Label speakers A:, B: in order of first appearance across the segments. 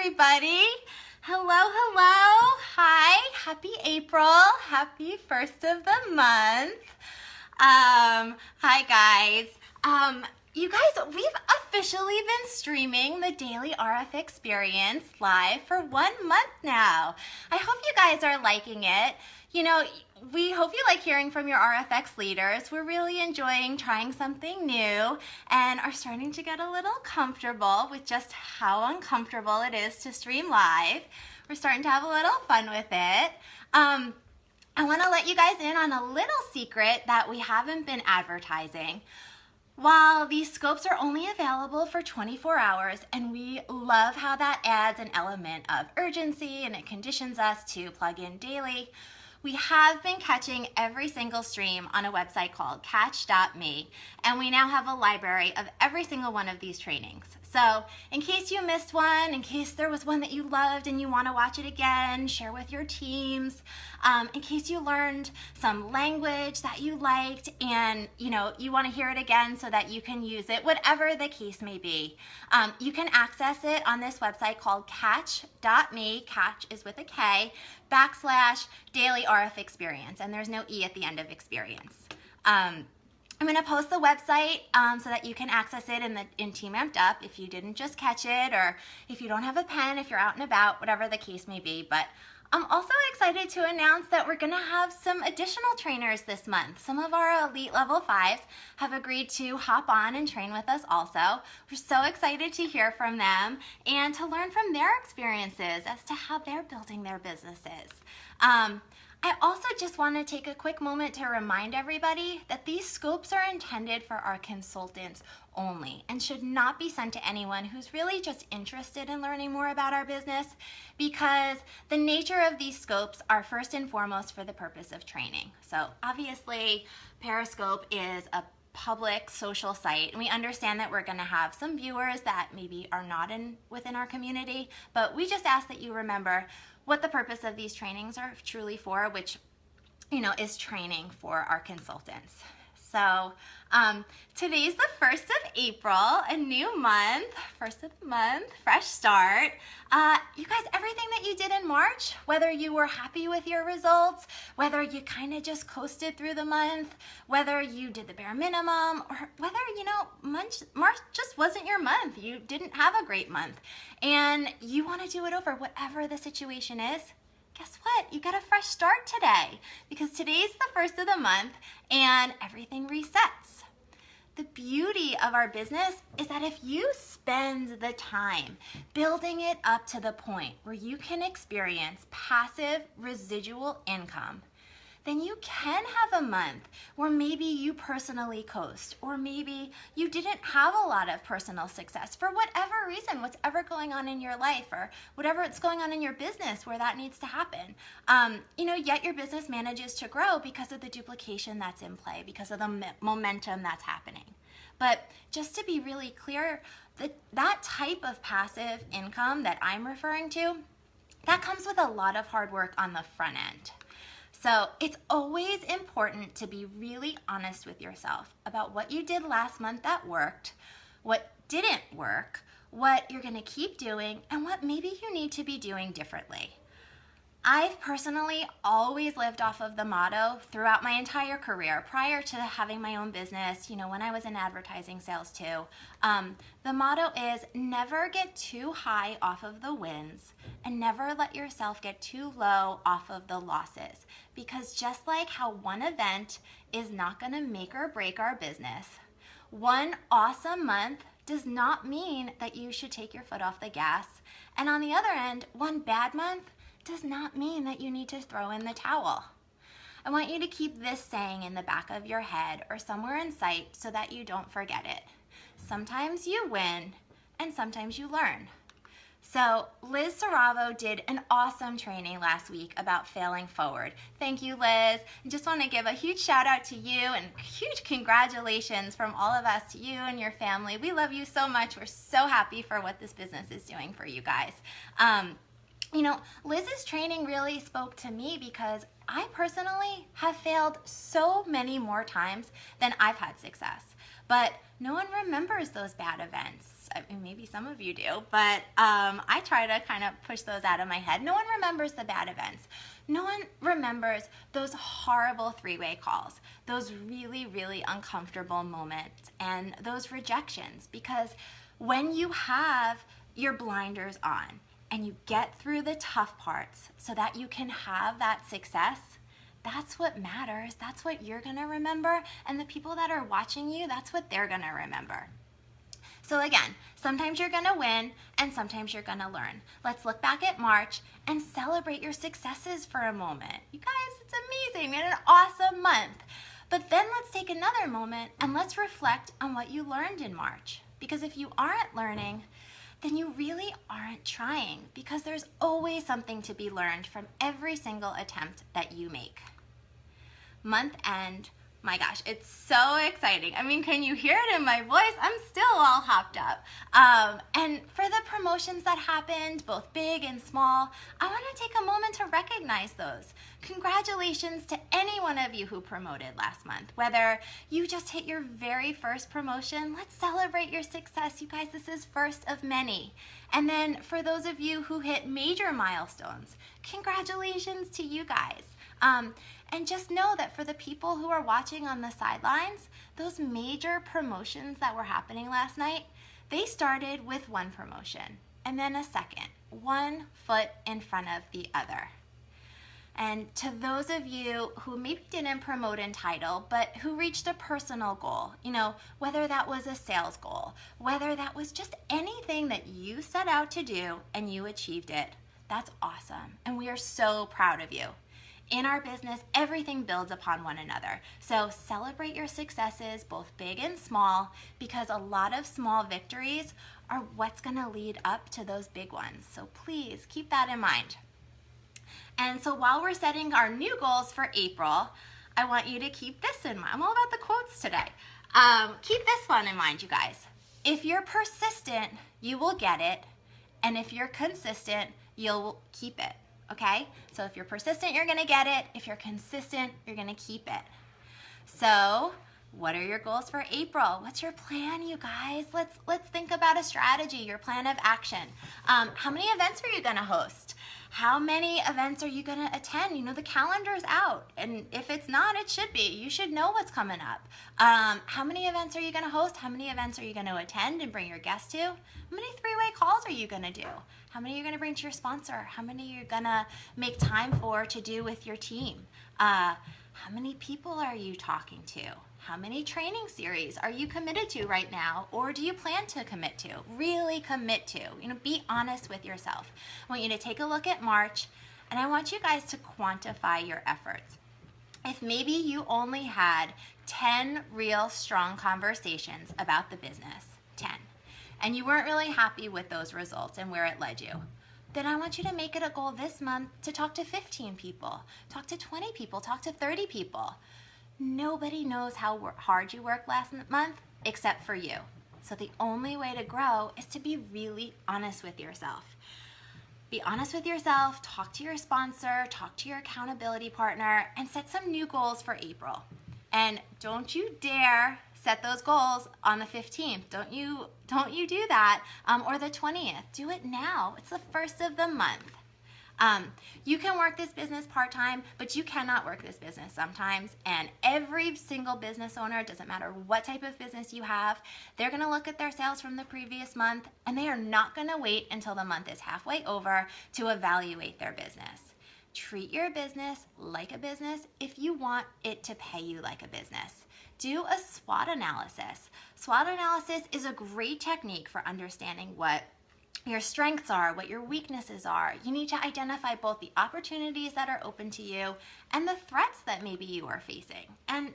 A: everybody. Hello, hello. Hi, happy April. Happy first of the month. Hi guys. You guys, we've officially been streaming the Daily RF Experience live for 1 month now. I hope you guys are liking it. You know, we hope you like hearing from your RFX leaders. We're really enjoying trying something new and are starting to get a little comfortable with just how uncomfortable it is to stream live. We're starting to have a little fun with it. I want to let you guys in on a little secret that we haven't been advertising. While these scopes are only available for 24 hours, and we love how that adds an element of urgency and it conditions us to plug in daily, we have been catching every single stream on a website called catch.me, and we now have a library of every single one of these trainings. So in case you missed one, in case there was one that you loved and you want to watch it again, share with your teams, in case you learned some language that you liked and you want to hear it again so that you can use it, whatever the case may be, you can access it on this website called catch.me, catch is with a K, /DailyRFXperienc, and there's no E at the end of experience. I'm going to post the website so that you can access it in Team Amped Up if you didn't just catch it, or if you don't have a pen, if you're out and about, whatever the case may be. But I'm also excited to announce that we're going to have some additional trainers this month. Some of our elite level 5s have agreed to hop on and train with us also. We're so excited to hear from them and to learn from their experiences as to how they're building their businesses. I also just want to take a quick moment to remind everybody that these scopes are intended for our consultants only and should not be sent to anyone who's really just interested in learning more about our business, because the nature of these scopes are first and foremost for the purpose of training. So obviously Periscope is a public social site, and we understand that we're going to have some viewers that maybe are not within our community, but we just ask that you remember what the purpose of these trainings are truly for, which is training for our consultants. So today's the 1st of April, a new month, 1st of the month, fresh start. You guys, everything that you did in March, whether you were happy with your results, whether you kind of just coasted through the month, whether you did the bare minimum, or whether, March just wasn't your month, you didn't have a great month, and you want to do it over, whatever the situation is, guess what? You got a fresh start today, because today's the 1st of the month and everything resets. The beauty of our business is that if you spend the time building it up to the point where you can experience passive residual income, then you can have a month where maybe you personally coast, or maybe you didn't have a lot of personal success for whatever reason, whatever going on in your life, or whatever it's going on in your business where that needs to happen. Yet your business manages to grow because of the duplication that's in play, because of the momentum that's happening. But just to be really clear, that type of passive income that I'm referring to, that comes with a lot of hard work on the front end. So it's always important to be really honest with yourself about what you did last month that worked, what didn't work, what you're going to keep doing, and what maybe you need to be doing differently. I've personally always lived off of the motto throughout my entire career, prior to having my own business, when I was in advertising sales too. The motto is never get too high off of the wins and never let yourself get too low off of the losses. Because just like how one event is not going to make or break our business, one awesome month does not mean that you should take your foot off the gas. And on the other end, one bad month does not mean that you need to throw in the towel. I want you to keep this saying in the back of your head or somewhere in sight so that you don't forget it. Sometimes you win and sometimes you learn. So Liz Saravo did an awesome training last week about failing forward. Thank you, Liz. I just want to give a huge shout out to you and huge congratulations from all of us to you and your family. We love you so much. We're so happy for what this business is doing for you guys. Liz's training really spoke to me because I personally have failed so many more times than I've had success. But no one remembers those bad events. I mean, maybe some of you do, but I try to kind of push those out of my head. No one remembers the bad events. No one remembers those horrible three-way calls, those really, really uncomfortable moments, and those rejections. Because when you have your blinders on and you get through the tough parts so that you can have that success, that's what matters. That's what you're going to remember. And the people that are watching you, that's what they're going to remember. So again, sometimes you're going to win and sometimes you're going to learn. Let's look back at March and celebrate your successes for a moment. You guys, it's amazing. We had an awesome month. But then let's take another moment and let's reflect on what you learned in March. Because if you aren't learning, then you really aren't trying, because there's always something to be learned from every single attempt that you make. Month end, my gosh, it's so exciting. I mean, can you hear it in my voice? I'm still all hopped up. And for the promotions that happened, both big and small, I want to take a moment to recognize those. Congratulations to any one of you who promoted last month. Whether you just hit your very first promotion, let's celebrate your success. You guys, this is first of many. And then for those of you who hit major milestones, congratulations to you guys. And just know that for the people who are watching on the sidelines, those major promotions that were happening last night, they started with one promotion and then a second, one foot in front of the other. And to those of you who maybe didn't promote in title, but who reached a personal goal, whether that was a sales goal, whether that was just anything that you set out to do and you achieved it, that's awesome. And we are so proud of you. In our business, everything builds upon one another. So celebrate your successes, both big and small, because a lot of small victories are what's going to lead up to those big ones. So please keep that in mind. And so while we're setting our new goals for April, I want you to keep this in mind. I'm all about the quotes today. Keep this one in mind, you guys. If you're persistent, you will get it. And if you're consistent, you'll keep it. Okay? So if you're persistent, you're going to get it. If you're consistent, you're going to keep it. So what are your goals for April? What's your plan, you guys? Let's think about a strategy, your plan of action. How many events are you going to host? How many events are you going to attend? The calendar's out. And if it's not, it should be. You should know what's coming up. How many events are you going to host? How many events are you going to attend and bring your guests to? How many three-way calls are you going to do? How many are you going to bring to your sponsor? How many are you going to make time for to do with your team? How many people are you talking to? How many training series are you committed to right now, or do you plan to commit to? Really commit to. Be honest with yourself. I want you to take a look at March, and I want you guys to quantify your efforts. If maybe you only had 10 real strong conversations about the business, 10, and you weren't really happy with those results and where it led you, then I want you to make it a goal this month to talk to 15 people, talk to 20 people, talk to 30 people. Nobody knows how hard you worked last month except for you. So the only way to grow is to be really honest with yourself. Be honest with yourself, talk to your sponsor, talk to your accountability partner, and set some new goals for April. And don't you dare set those goals on the 15th. Don't you do that, or the 20th. Do it now. It's the first of the month. You can work this business part-time, but you cannot work this business sometimes. And every single business owner, doesn't matter what type of business you have, they're going to look at their sales from the previous month, and they are not going to wait until the month is halfway over to evaluate their business. Treat your business like a business if you want it to pay you like a business. Do a SWOT analysis. SWOT analysis is a great technique for understanding what your strengths are, what your weaknesses are. You need to identify both the opportunities that are open to you and the threats that maybe you are facing. And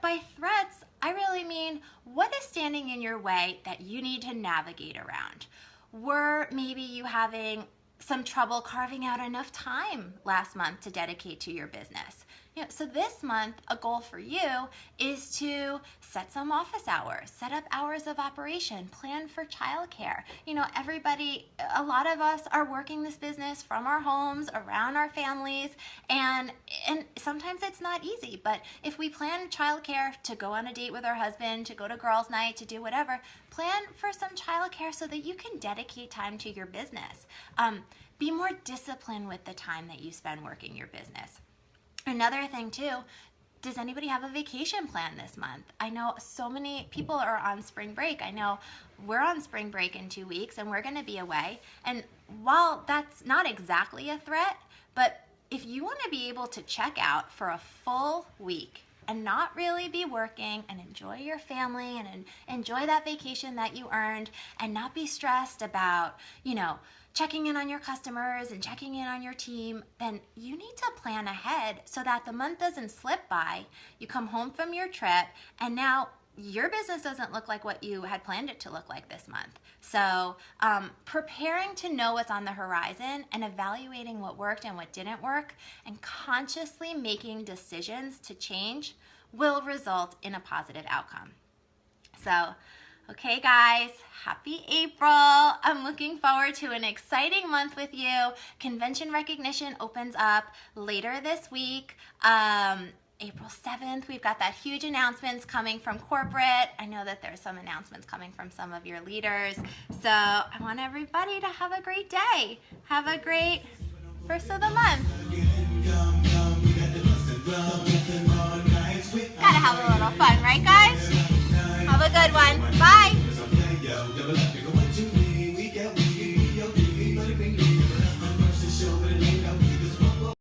A: by threats, I really mean what is standing in your way that you need to navigate around. Were maybe you having some trouble carving out enough time last month to dedicate to your business? So this month, a goal for you is to set some office hours, set up hours of operation, plan for childcare. A lot of us are working this business from our homes, around our families, and sometimes it's not easy, but if we plan childcare to go on a date with our husband, to go to girls' night, to do whatever, plan for some childcare so that you can dedicate time to your business. Be more disciplined with the time that you spend working your business. Another thing too, does anybody have a vacation plan this month? I know so many people are on spring break. I know we're on spring break in 2 weeks and we're gonna be away. And while that's not exactly a threat, but if you wanna be able to check out for a full week and not really be working and enjoy your family and enjoy that vacation that you earned and not be stressed about, checking in on your customers and checking in on your team, then you need to plan ahead so that the month doesn't slip by. You come home from your trip and now your business doesn't look like what you had planned it to look like this month. So preparing to know what's on the horizon and evaluating what worked and what didn't work and consciously making decisions to change will result in a positive outcome. So, okay guys, happy April. I'm looking forward to an exciting month with you. Convention recognition opens up later this week. April 7th, we've got that huge announcements coming from corporate. I know that there's some announcements coming from some of your leaders. So I want everybody to have a great day. Have a great first of the month. Gotta have a little fun, right guys?